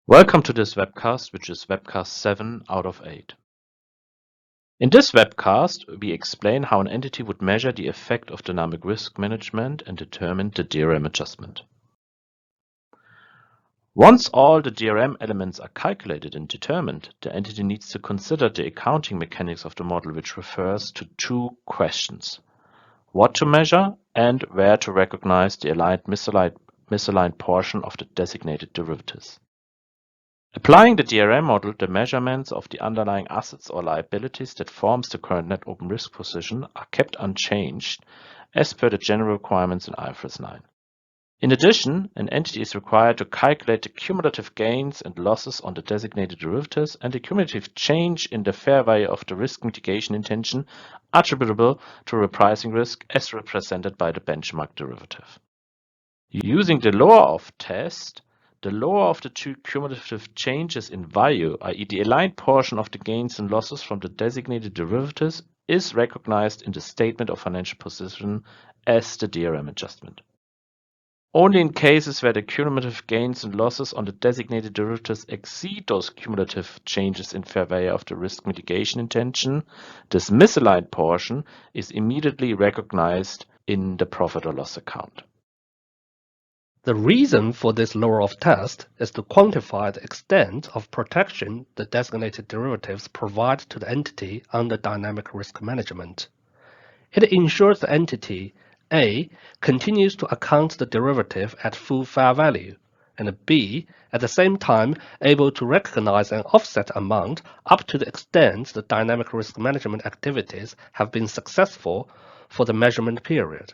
Welcome to this webcast, which is webcast 7 out of 8. In this webcast, we explain how an entity would measure the effect of dynamic risk management and determine the DRM adjustment. Once all the DRM elements are calculated and determined, the entity needs to consider the accounting mechanics of the model, which refers to two questions: what to measure and where to recognize the misaligned portion of the designated derivatives. Applying the DRM model, the measurements of the underlying assets or liabilities that forms the current net open risk position are kept unchanged as per the general requirements in IFRS 9. In addition, an entity is required to calculate the cumulative gains and losses on the designated derivatives and the cumulative change in the fair value of the risk mitigation intention attributable to repricing risk as represented by the benchmark derivative. Using the lower of test, the lower of the two cumulative changes in value, i.e. the aligned portion of the gains and losses from the designated derivatives, is recognized in the statement of financial position as the DRM adjustment. Only in cases where the cumulative gains and losses on the designated derivatives exceed those cumulative changes in fair value of the risk mitigation intention, this misaligned portion is immediately recognized in the profit or loss account. The reason for this lower-of test is to quantify the extent of protection the designated derivatives provide to the entity under dynamic risk management. It ensures the entity A continues to account the derivative at full fair value, and B, at the same time, able to recognize an offset amount up to the extent the dynamic risk management activities have been successful for the measurement period.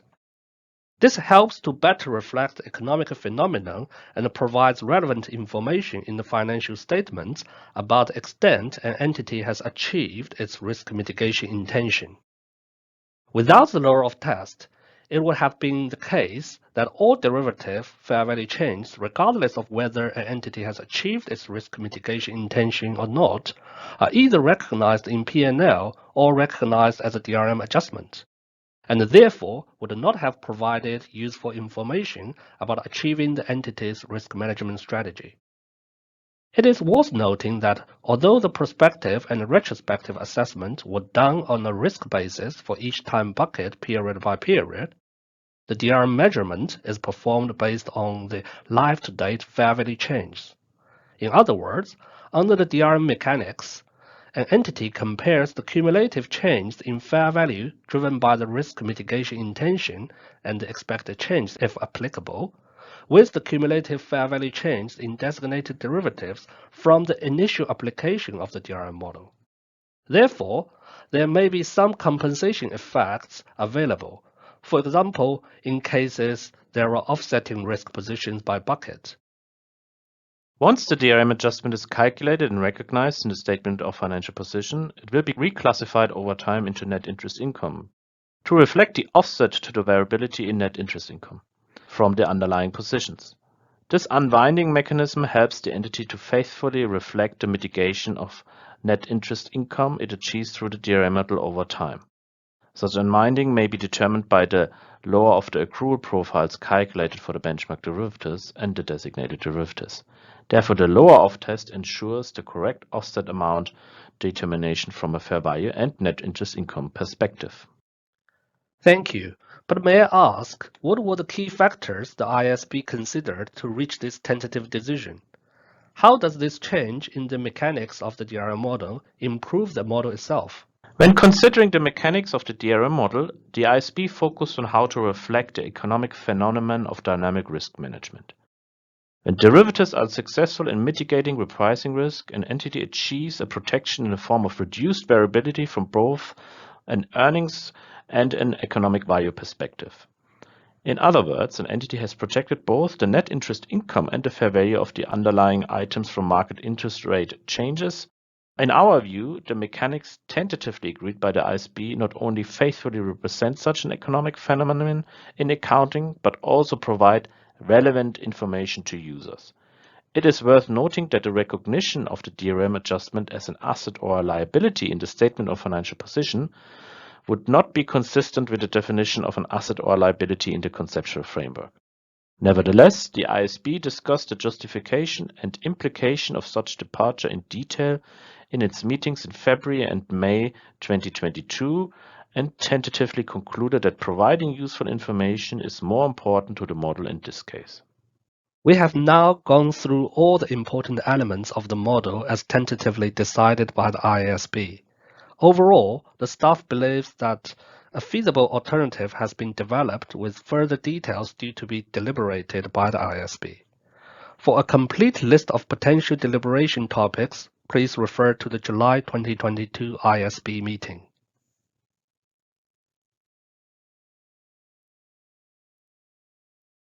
This helps to better reflect the economic phenomenon and provides relevant information in the financial statements about the extent an entity has achieved its risk mitigation intention. Without the lower-of test, it would have been the case that all derivative fair value changes, regardless of whether an entity has achieved its risk mitigation intention or not, are either recognized in P&L or recognized as a DRM adjustment, and therefore would not have provided useful information about achieving the entity's risk management strategy. It is worth noting that although the prospective and retrospective assessment were done on a risk basis for each time bucket period by period, the DRM measurement is performed based on the life-to-date fair value change. In other words, under the DRM mechanics, an entity compares the cumulative change in fair value driven by the risk mitigation intention and the expected change, if applicable, with the cumulative fair value change in designated derivatives from the initial application of the DRM model. Therefore, there may be some compensation effects available, for example, in cases there are offsetting risk positions by bucket. Once the DRM adjustment is calculated and recognized in the statement of financial position, it will be reclassified over time into net interest income to reflect the offset to the variability in net interest income from the underlying positions. This unwinding mechanism helps the entity to faithfully reflect the mitigation of net interest income it achieves through the DRM model over time. Such unwinding may be determined by the lower of the accrual profiles calculated for the benchmark derivatives and the designated derivatives. Therefore, the lower of test ensures the correct offset amount determination from a fair value and net interest income perspective. Thank you. But may I ask, what were the key factors the IASB considered to reach this tentative decision? How does this change in the mechanics of the DRM model improve the model itself? When considering the mechanics of the DRM model, the IASB focused on how to reflect the economic phenomenon of dynamic risk management. When derivatives are successful in mitigating repricing risk, an entity achieves a protection in the form of reduced variability from both an earnings and an economic value perspective. In other words, an entity has protected both the net interest income and the fair value of the underlying items from market interest rate changes. In our view, the mechanics tentatively agreed by the IASB not only faithfully represent such an economic phenomenon in accounting, but also provide relevant information to users. It is worth noting that the recognition of the DRM adjustment as an asset or a liability in the statement of financial position would not be consistent with the definition of an asset or liability in the conceptual framework. Nevertheless, the IASB discussed the justification and implication of such departure in detail in its meetings in February and May 2022 and tentatively concluded that providing useful information is more important to the model in this case. We have now gone through all the important elements of the model as tentatively decided by the IASB. Overall, the staff believes that a feasible alternative has been developed with further details due to be deliberated by the IASB. For a complete list of potential deliberation topics, please refer to the July 2022 IASB meeting.